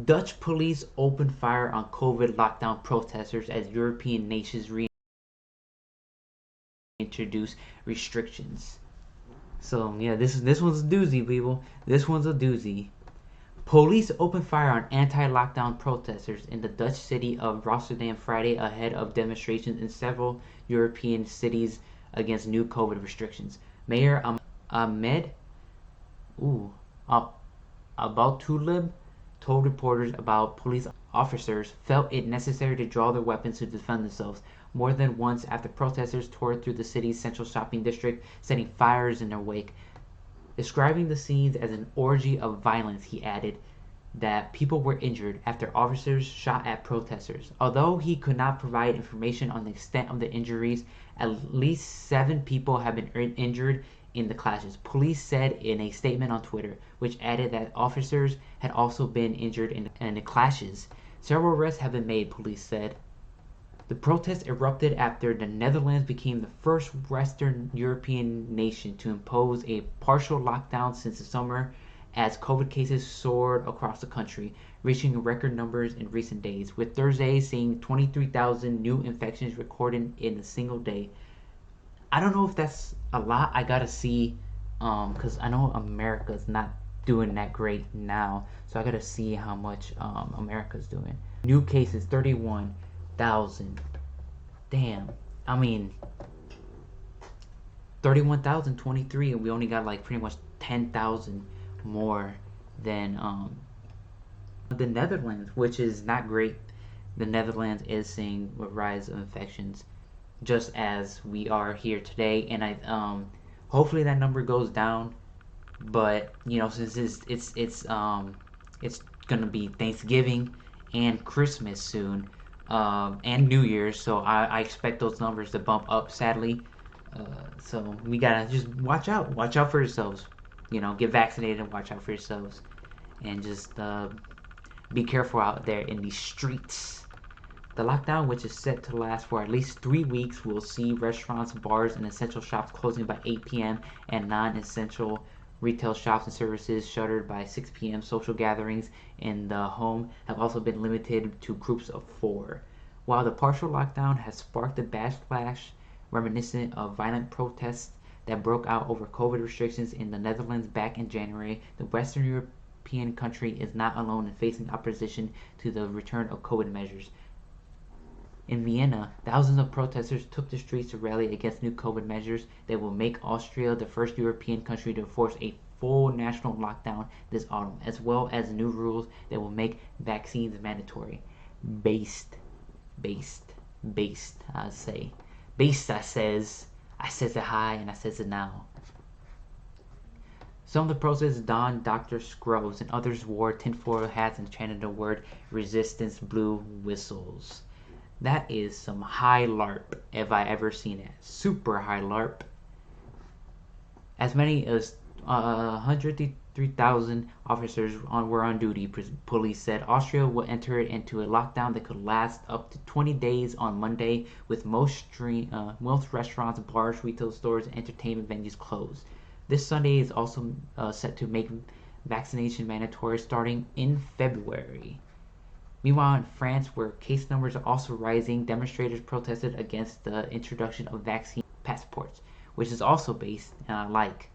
Dutch police opened fire on COVID lockdown protesters as European nations reintroduce restrictions. So yeah, this one's a doozy, people. This one's a doozy. Police opened fire on anti-lockdown protesters in the Dutch city of Rotterdam Friday ahead of demonstrations in several European cities against new COVID restrictions. Mayor Ahmed ooh, Aboutaalib told reporters about police officers felt it necessary to draw their weapons to defend themselves more than once after protesters tore through the city's central shopping district, setting fires in their wake. Describing the scenes as an orgy of violence, he added that people were injured after officers shot at protesters. Although he could not provide information on the extent of the injuries, at least 7 people have been injured in the clashes, police said in a statement on Twitter, which added that officers had also been injured in the clashes. Several arrests have been made, police said. The protests erupted after the Netherlands became the first Western European nation to impose a partial lockdown since the summer as COVID cases soared across the country, reaching record numbers in recent days, with Thursday seeing 23,000 new infections recorded in a single day. I don't know if that's a lot. I gotta see, because I know America's not doing that great now, so I gotta see how much America's doing. New cases 31,000. Damn. I mean, 31,023, and we only got like pretty much 10,000 more than the Netherlands, which is not great. The Netherlands is seeing a rise of infections, just as we are here today, and I hopefully that number goes down. But since it's gonna be Thanksgiving and Christmas soon, and New Year's, so I expect those numbers to bump up. Sadly, so we gotta just watch out for yourselves. Get vaccinated and watch out for yourselves, and just be careful out there in these streets. The lockdown, which is set to last for at least 3 weeks, will see restaurants, bars, and essential shops closing by 8 p.m. and non-essential retail shops and services shuttered by 6 p.m. Social gatherings in the home have also been limited to groups of 4. While the partial lockdown has sparked a backlash reminiscent of violent protests that broke out over COVID restrictions in the Netherlands back in January, the Western European country is not alone in facing opposition to the return of COVID measures. In Vienna, thousands of protesters took the streets to rally against new COVID measures that will make Austria the first European country to enforce a full national lockdown this autumn, as well as new rules that will make vaccines mandatory. Based, based, based, I say. Based, I says it high and I says it now. Some of the protesters donned Dr. Scrubs and others wore tinfoil hats and chanted the word resistance blue whistles. That is some high LARP if I ever seen it. Super high LARP. As many as 103,000 officers were on duty, police said. Austria will enter into a lockdown that could last up to 20 days on Monday, with most restaurants, bars, retail stores, and entertainment venues closed. This Sunday is also set to make vaccination mandatory starting in February. Meanwhile, in France, where case numbers are also rising, demonstrators protested against the introduction of vaccine passports, which is also based like.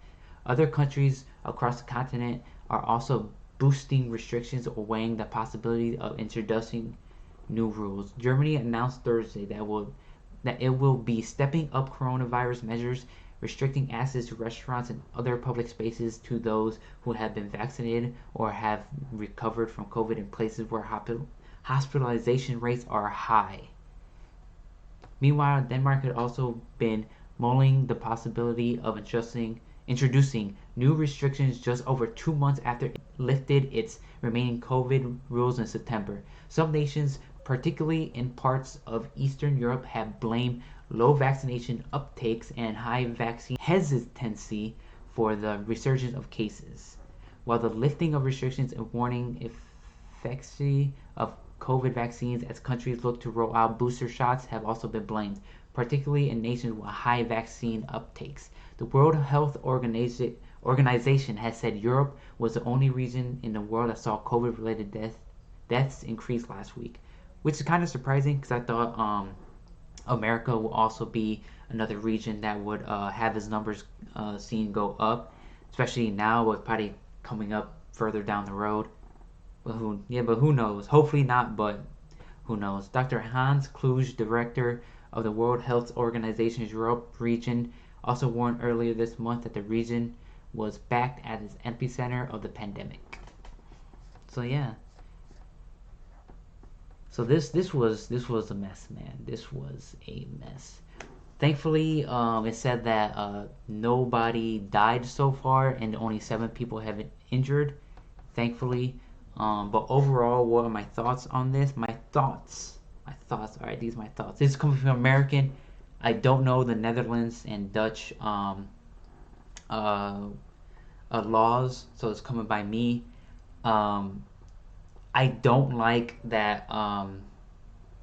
Other countries across the continent are also boosting restrictions or weighing the possibility of introducing new rules. Germany announced Thursday that it will be stepping up coronavirus measures, restricting access to restaurants and other public spaces to those who have been vaccinated or have recovered from COVID in places where hospitalization rates are high. Meanwhile, Denmark had also been mulling the possibility of introducing new restrictions just over 2 months after it lifted its remaining COVID rules in September. Some nations, particularly in parts of Eastern Europe, have blamed low vaccination uptakes and high vaccine hesitancy for the resurgence of cases, while the lifting of restrictions and warning efficacy of COVID vaccines as countries look to roll out booster shots have also been blamed, particularly in nations with high vaccine uptakes. The World Health Organization has said Europe was the only region in the world that saw COVID-related deaths deaths increased last week, which is kind of surprising because I thought America will also be another region that would have its numbers seen go up, especially now with probably coming up further down the road. But who knows? Hopefully not, but who knows? Dr. Hans Kluge, director of the World Health Organization's Europe region, also warned earlier this month that the region was backed at its epicenter of the pandemic. So yeah. So this was a mess, man. This was a mess. Thankfully, it said that nobody died so far, and only 7 people have been injured. Thankfully, but overall, what are my thoughts on this? My thoughts. All right, these are my thoughts. This is coming from American. I don't know the Netherlands and Dutch uh, laws, so it's coming by me. Um, I don't like that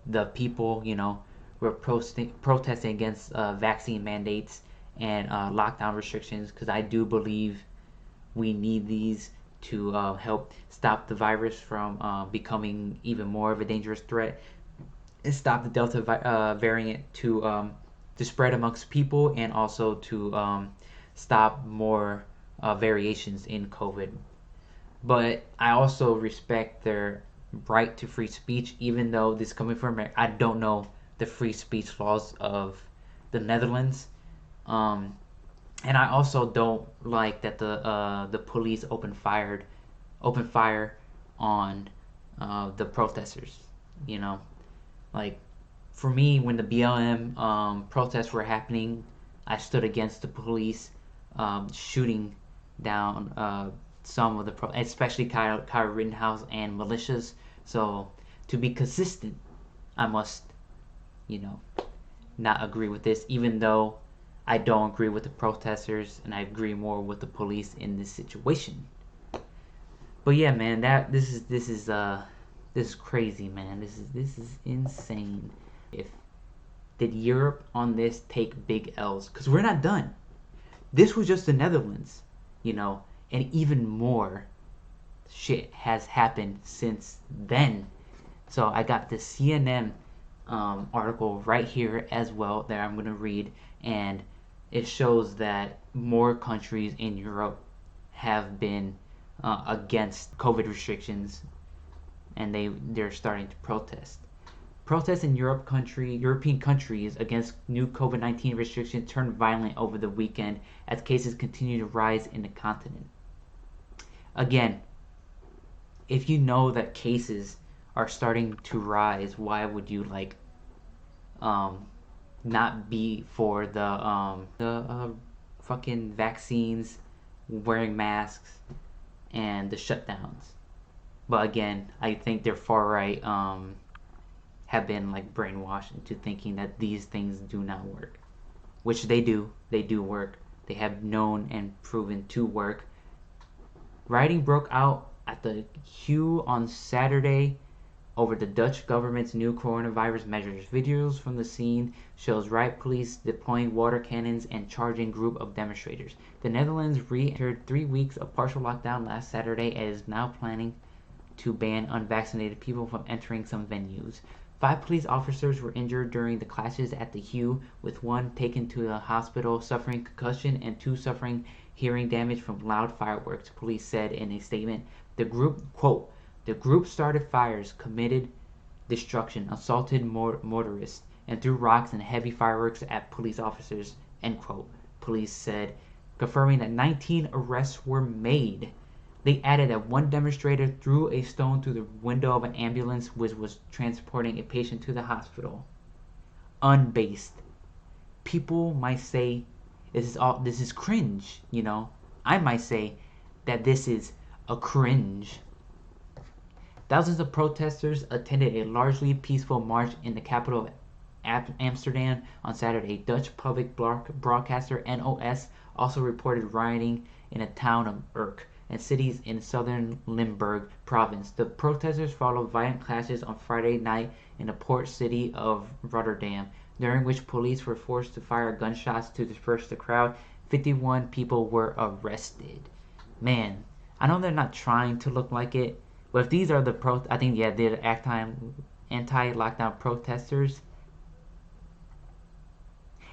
the people, were protesting against vaccine mandates and lockdown restrictions because I do believe we need these to help stop the virus from becoming even more of a dangerous threat and stop the Delta variant to spread amongst people and also to stop more variations in COVID. But I also respect their right to free speech, even though this is coming from America. I don't know the free speech laws of the Netherlands, um, and I also don't like that the police open fire on the protesters. You know, like for me, when the BLM protests were happening, I stood against the police shooting down some of the especially Kyle Rittenhouse and militias. So to be consistent, I must, you know, not agree with this, even though I don't agree with the protesters and I agree more with the police in this situation. But yeah, man, that this is crazy, man. This is insane. If did Europe on this take big L's? Because we're not done. This was just the Netherlands, and even more shit has happened since then. So I got the CNN article right here as well that I'm going to read, and it shows that more countries in Europe have been against COVID restrictions, and they're starting to protest. Protests in European countries against new COVID-19 restrictions turned violent over the weekend as cases continue to rise in the continent. Again, if you know that cases are starting to rise, why would you um not be for the fucking vaccines, wearing masks, and the shutdowns? But again, I think they're far right have been brainwashed into thinking that these things do not work, which they do. They do work. They have known and proven to work. Rioting broke out at the Hue on Saturday over the Dutch government's new coronavirus measures. Videos from the scene shows riot police deploying water cannons and charging group of demonstrators. The Netherlands re-entered 3 weeks of partial lockdown last Saturday and is now planning to ban unvaccinated people from entering some venues. 5 police officers were injured during the clashes at the Hue, with 1 taken to the hospital suffering concussion and 2 suffering hearing damage from loud fireworks, police said in a statement. The group, quote, the group started fires, committed destruction, assaulted motorists, and threw rocks and heavy fireworks at police officers, end quote, police said, confirming that 19 arrests were made. They added that 1 demonstrator threw a stone through the window of an ambulance which was transporting a patient to the hospital. Unbased. People might say this is cringe, I might say that this is a cringe. Thousands of protesters attended a largely peaceful march in the capital of Amsterdam on Saturday. Dutch public broadcaster NOS also reported rioting in the town of Urk and cities in southern Limburg province. The protesters followed violent clashes on Friday night in the port city of Rotterdam, during which police were forced to fire gunshots to disperse the crowd. 51 people were arrested. Man, I know they're not trying to look like it, But if these are the I think yeah, they're the anti-lockdown protesters.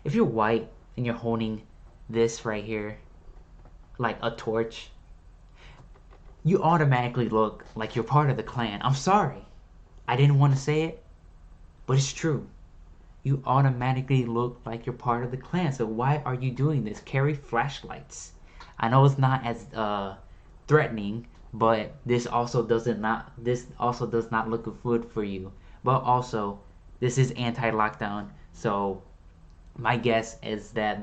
If you're white and you're holding this right here, like a torch, you automatically look like you're part of the Klan. I'm sorry, I didn't want to say it, but it's true. You automatically look like you're part of the Klan. So why are you doing this? Carry flashlights. I know it's not as threatening, but this also does not look good for you. But also, this is anti-lockdown, so my guess is that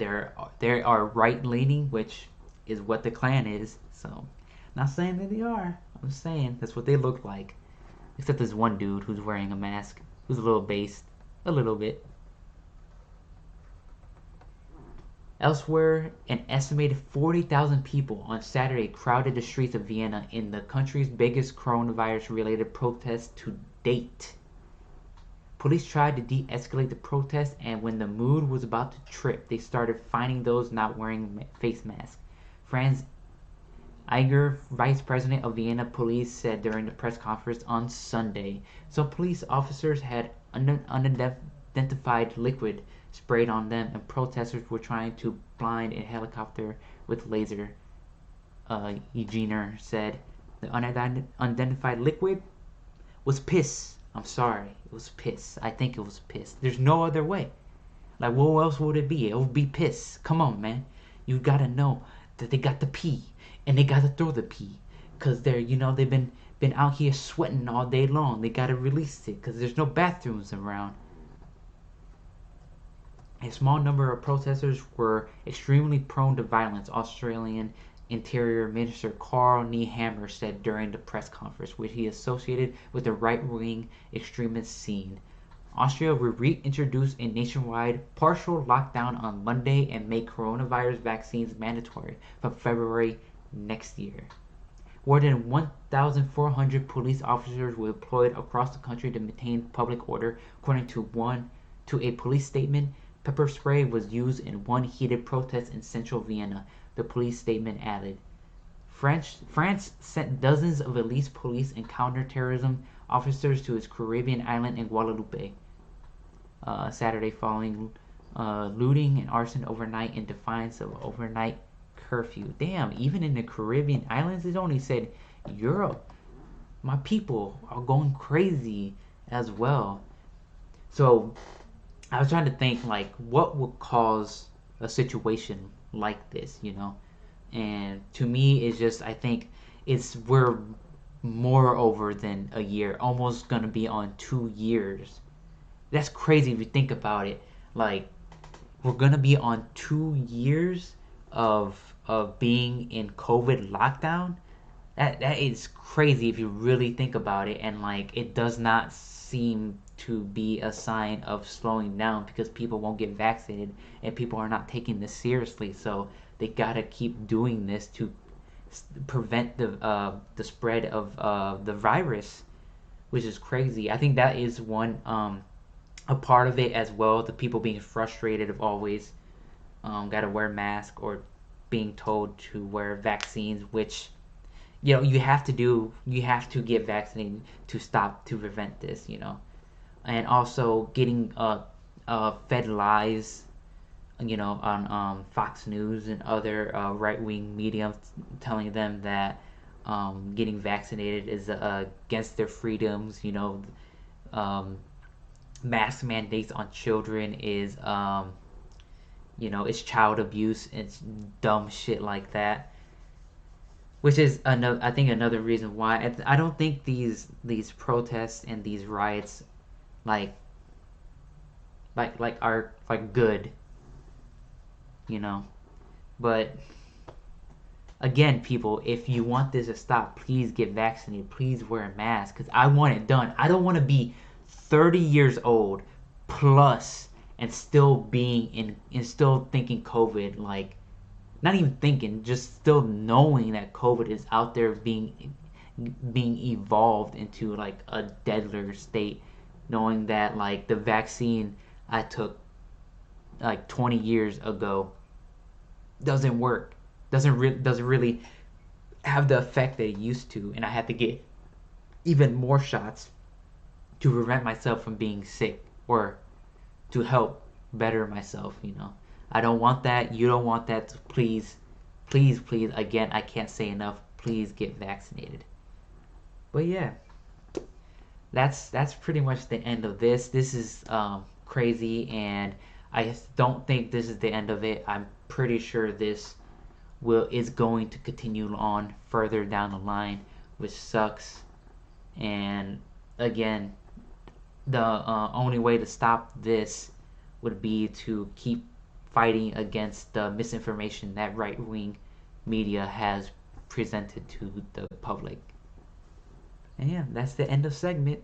they are right leaning, which is what the Klan is. So, not saying that they are. I'm saying that's what they look like. Except there's one dude who's wearing a mask, who's a little based, a little bit. Elsewhere, an estimated 40,000 people on Saturday crowded the streets of Vienna in the country's biggest coronavirus-related protest to date. Police tried to de-escalate the protest, and when the mood was about to trip, they started fining those not wearing face masks. Franz Eiger, vice president of Vienna police, said during the press conference on Sunday. Some police officers had unidentified liquid sprayed on them, and protesters were trying to blind a helicopter with laser. Eugener said the unidentified liquid was piss. I'm sorry, it was piss. I think it was piss. There's no other way. Like, what else would it be? It would be piss. Come on, man. You gotta know that they got the pee, and they gotta throw the pee, cause they've been out here sweating all day long. They gotta release it, cause there's no bathrooms around. A small number of protesters were extremely prone to violence, Australian Interior Minister Karl Nehammer said during the press conference, which he associated with the right-wing extremist scene. Austria will reintroduce a nationwide partial lockdown on Monday and make coronavirus vaccines mandatory from February next year. More than 1,400 police officers were deployed across the country to maintain public order, according to a police statement. Pepper spray was used in one heated protest in central Vienna, the police statement added. France sent dozens of elite police and counterterrorism officers to its Caribbean island in Guadeloupe Saturday following looting and arson overnight in defiance of overnight curfew. Damn, even in the Caribbean islands, it only said Europe. My people are going crazy as well. So I was trying to think, like, what would cause a situation like this, And to me, it's just, I think we're more over than a year, almost gonna be on 2 years. That's crazy if you think about it. Like, we're gonna be on 2 years of being in COVID lockdown. That is crazy if you really think about it, and like, it does not seem to be a sign of slowing down because people won't get vaccinated and people are not taking this seriously. So they gotta keep doing this to prevent the spread of the virus, which is crazy. I think that is one a part of it as well. The people being frustrated of always gotta wear masks or being told to wear vaccines, which you have to get vaccinated to prevent this, and also getting fed lies, on Fox News and other right-wing media telling them that getting vaccinated is against their freedoms. Mask mandates on children is, it's child abuse. It's dumb shit like that. Which is another reason why I don't think these protests and these riots like are like good, But again, people, if you want this to stop, please get vaccinated. Please wear a mask, because I want it done. I don't want to be 30 years old plus and still still thinking COVID, like, not even thinking, just still knowing that COVID is out there being evolved into like a deadlier state, knowing that like the vaccine I took like 20 years ago doesn't work, doesn't really have the effect that it used to, and I had to get even more shots to prevent myself from being sick or to help better myself, you know. I don't want that. You don't want that. So please, please, please, again, I can't say enough. Please get vaccinated. But yeah, that's pretty much the end of this. This is crazy, and I don't think this is the end of it. I'm pretty sure this will is going to continue on further down the line, which sucks. And again, the only way to stop this would be to keep fighting against the misinformation that right wing media has presented to the public. And yeah, that's the end of segment.